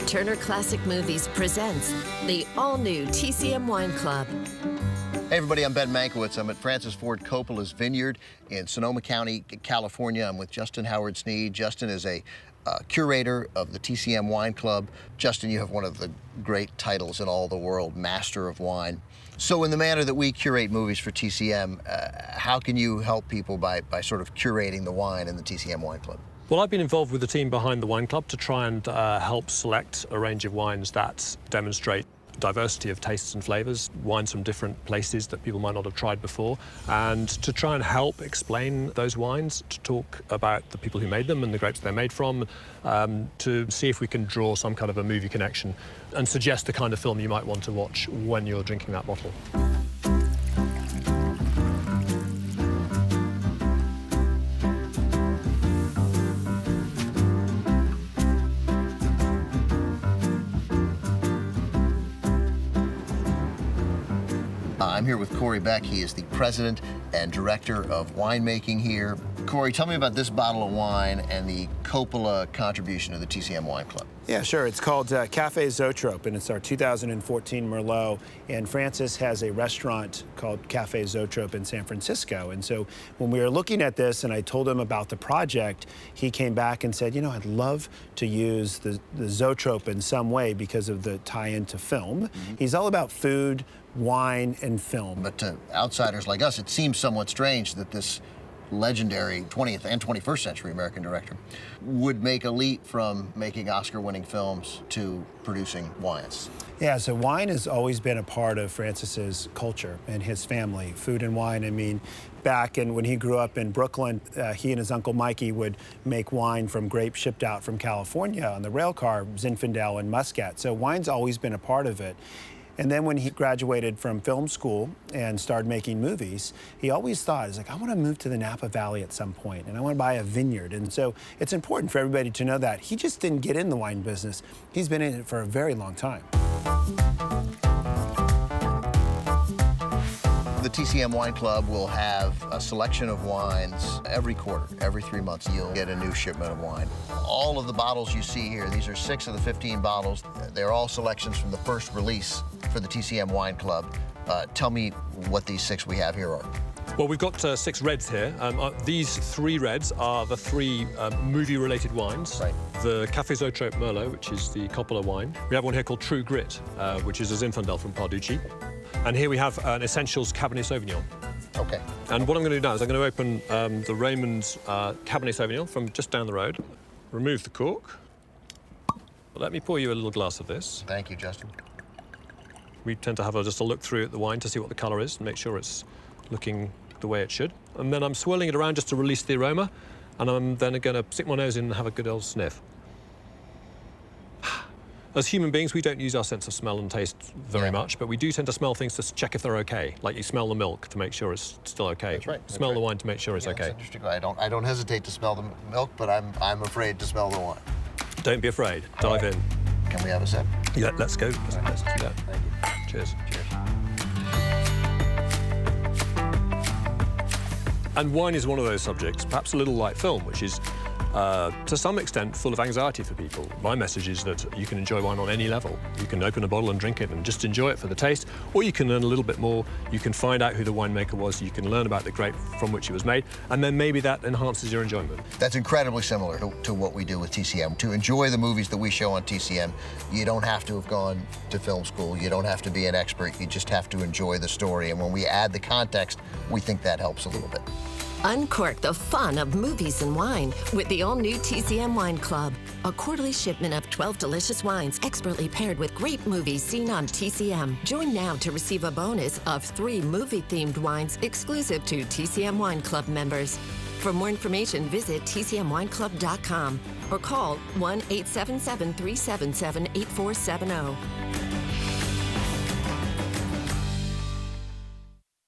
Turner Classic Movies presents the all-new TCM Wine Club. Hey everybody, I'm Ben Mankiewicz. I'm at Francis Ford Coppola's Vineyard in Sonoma County, California. I'm with Justin Howard Sneed. Justin is a curator of the TCM Wine Club. Justin, you have one of the great titles in all the world, Master of Wine. So in the manner that we curate movies for TCM, how can you help people by sort of curating the wine in the TCM Wine Club? Well, I've been involved with the team behind the Wine Club to try and help select a range of wines that demonstrate diversity of tastes and flavours, wines from different places that people might not have tried before, and to try and help explain those wines, to talk about the people who made them and the grapes they're made from, to see if we can draw some kind of a movie connection and suggest the kind of film you might want to watch when you're drinking that bottle. I'm here with Corey Beck. He is the president and director of winemaking here. Corey, tell me about this bottle of wine and the Coppola contribution to the TCM Wine Club. Yeah, sure. It's called Cafe Zoetrope, and it's our 2014 Merlot. And Francis has a restaurant called Cafe Zoetrope in San Francisco. And so when we were looking at this and I told him about the project, he came back and said, you know, I'd love to use the Zoetrope in some way because of the tie-in to film. Mm-hmm. He's all about food, wine, and film. But to outsiders like us, it seems somewhat strange that this legendary 20th and 21st century American director would make a leap from making Oscar-winning films to producing wines. Yeah, so wine has always been a part of Francis's culture and his family, food and wine. I mean, back when he grew up in Brooklyn, he and his Uncle Mikey would make wine from grapes shipped out from California on the rail car, Zinfandel and Muscat. So wine's always been a part of it. And then when he graduated from film school and started making movies, he always thought, he's like, I want to move to the Napa Valley at some point, and I want to buy a vineyard. And so it's important for everybody to know that. He just didn't get in the wine business. He's been in it for a very long time. The TCM Wine Club will have a selection of wines every quarter. Every 3 months, you'll get a new shipment of wine. All of the bottles you see here, these are 6 of the 15 bottles. They're all selections from the first release for the TCM Wine Club. Tell me what these 6 we have here are. Well, we've got 6 reds here. These 3 reds are the 3 movie-related wines. Right. The Cafe Zoetrope Merlot, which is the Coppola wine. We have one here called True Grit, which is a Zinfandel from Parducci. And here we have an Essentials Cabernet Sauvignon. Okay. And what I'm going to do now is I'm going to open the Raymond's Cabernet Sauvignon from just down the road. Remove the cork. Let me pour you a little glass of this. Thank you, Justin. We tend to have just a look through at the wine to see what the colour is and make sure it's looking the way it should. And then I'm swirling it around just to release the aroma. And I'm then going to stick my nose in and have a good old sniff. As human beings, we don't use our sense of smell and taste very much, but we do tend to smell things to check if they're okay. Like you smell the milk to make sure it's still okay. That's right. Smell the wine to make sure it's okay. That's interesting. I don't hesitate to smell the milk, but I'm afraid to smell the wine. Don't be afraid. Dive in. Can we have a sip? Yeah, let's go. Let's do that. Thank you. Cheers. Cheers. And wine is one of those subjects, perhaps a little like film, which is to some extent full of anxiety for people. My message is that you can enjoy wine on any level. You can open a bottle and drink it and just enjoy it for the taste, or you can learn a little bit more. You can find out who the winemaker was, you can learn about the grape from which it was made, and then maybe that enhances your enjoyment. That's incredibly similar to what we do with TCM. To enjoy the movies that we show on TCM, you don't have to have gone to film school, you don't have to be an expert, you just have to enjoy the story. And when we add the context, we think that helps a little bit. Uncork the fun of movies and wine with the all-new TCM Wine Club. A quarterly shipment of 12 delicious wines expertly paired with great movies seen on TCM. Join now to receive a bonus of 3 movie-themed wines exclusive to TCM Wine Club members. For more information, visit tcmwineclub.com or call 1-877-377-8470.